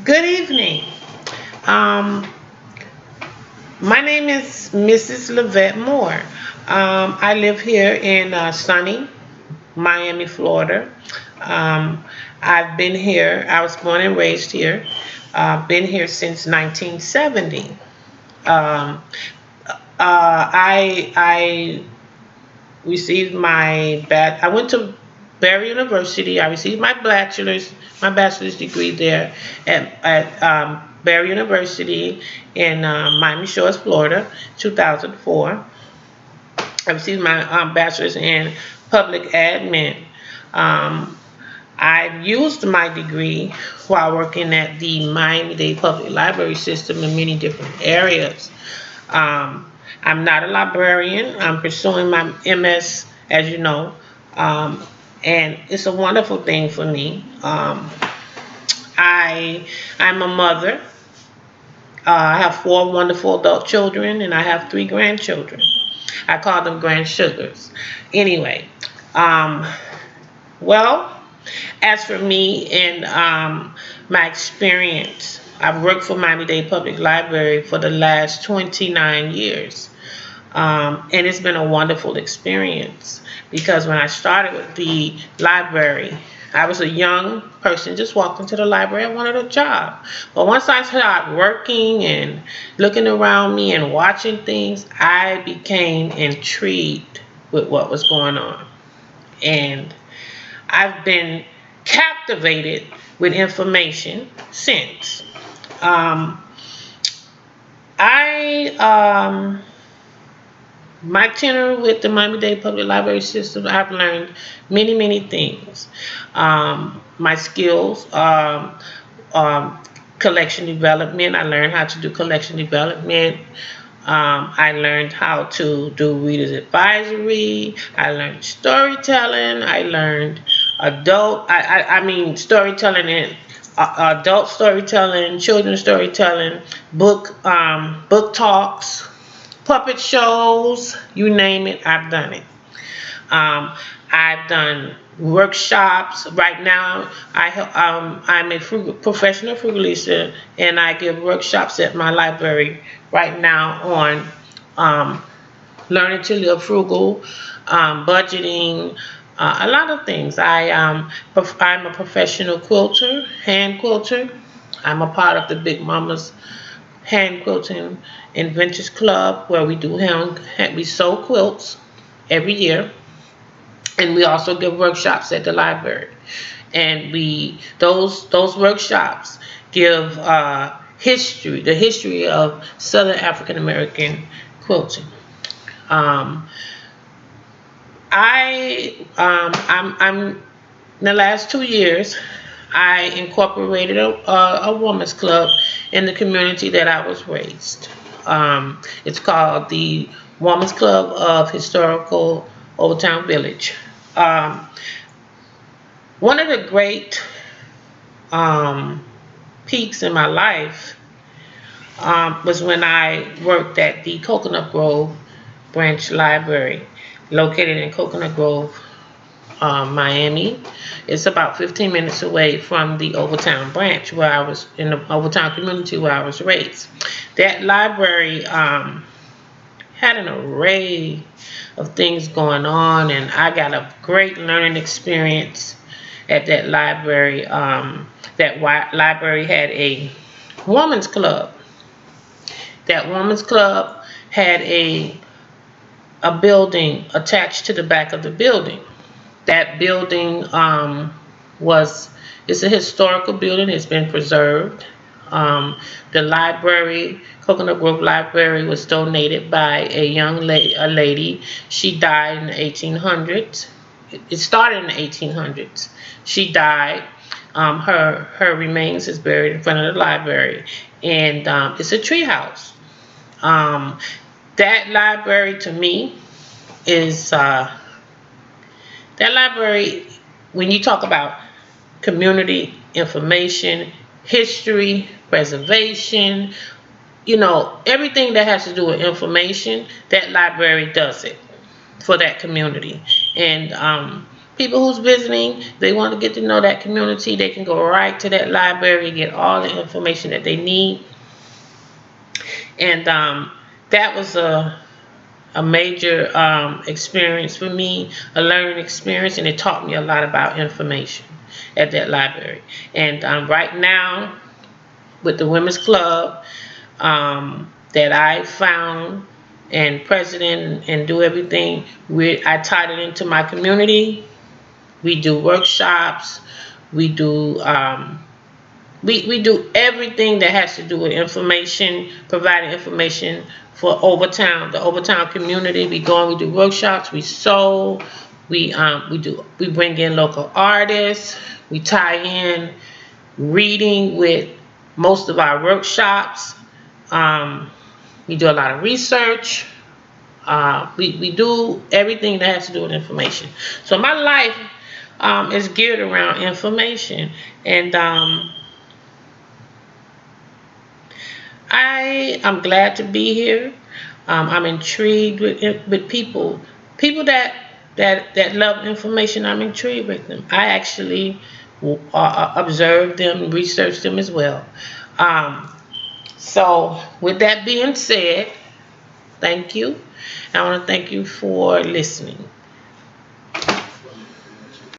Good evening. Um, my name is Mrs. Lavette Moore. I live here in sunny Miami, Florida. Um, I've been here. I was born and raised here. Been here since 1970. Um, I received I went to Barry University. I received my bachelor's degree there at Barry University in Miami Shores, Florida, 2004. I received my bachelor's in public admin. Um, I used my degree while working at the Miami-Dade Public Library System in many different areas. Um, I'm not a librarian. I'm pursuing my MS, as you know, um, and it's a wonderful thing for me. I'm a mother. I have four wonderful adult children, and I have three grandchildren. I call them grandsugars. Anyway, um, well, as for me and my experience, I've worked for Miami-Dade Public Library for the last 29 years. And it's been a wonderful experience because when I started with the library, I was a young person, just walked into the library. I wanted a job. But once I started working and looking around me and watching things, I became intrigued with what was going on. And I've been captivated with information since. Um, I My tenure with the Miami-Dade Public Library System, I've learned many, many things. My skills, um, collection development. I learned how to do collection development. I learned how to do readers advisory. I learned storytelling. I learned storytelling and adult storytelling, children's storytelling, book talks, puppet shows, you name it, I've done it. Um, I've done workshops. Right now, I'm a professional frugalista, and I give workshops at my library right now on um, learning to live frugal, budgeting, a lot of things. I'm a professional quilter, hand quilter. I'm a part of the Big Mamas Hand Quilting Inventors Club, where we sew quilts every year, and we also give workshops at the library. And we those workshops give the history of Southern African American quilting. Um, I'm in the last 2 years, I incorporated a women's club in the community that I was raised. It's called the Women's Club of Historical Old Town Village. Um, One of the great um, peaks in my life was when I worked at the Coconut Grove Branch Library, located in Coconut Grove, Miami. It's about 15 minutes away from the Overtown branch where I was in the Overtown community where I was raised. That library had an array of things going on, and I got a great learning experience at that library. Library had a women's club. That women's club had a building attached to the back of the building. That building was it's a historical building. It's been preserved. The library, Coconut Grove Library, was donated by a lady. She died in the 1800s. It started in the 1800s. She died. Her remains is buried in front of the library, and it's a tree house. Um, that library to me is that library, when you talk about community information, history, preservation, everything that has to do with information, that library does it for that community. And people who's visiting, they want to get to know that community, they can go right to that library and get all the information that they need. And that was a major experience for me, a learning experience, and it taught me a lot about information at that library. And right now, with the Women's Club that I found and president and do everything, I tied it into my community. We do workshops. We do we do everything that has to do with information, providing information for Overtown, the Overtown community. We go and we do workshops. We sew. We bring in local artists. We tie in reading with most of our workshops. We do a lot of research. We do everything that has to do with information. So my life is geared around information, and I am glad to be here. I'm intrigued with people that love information. I'm intrigued with them. I actually observe them, research them as well. Um, so, with that being said, thank you. I want to thank you for listening.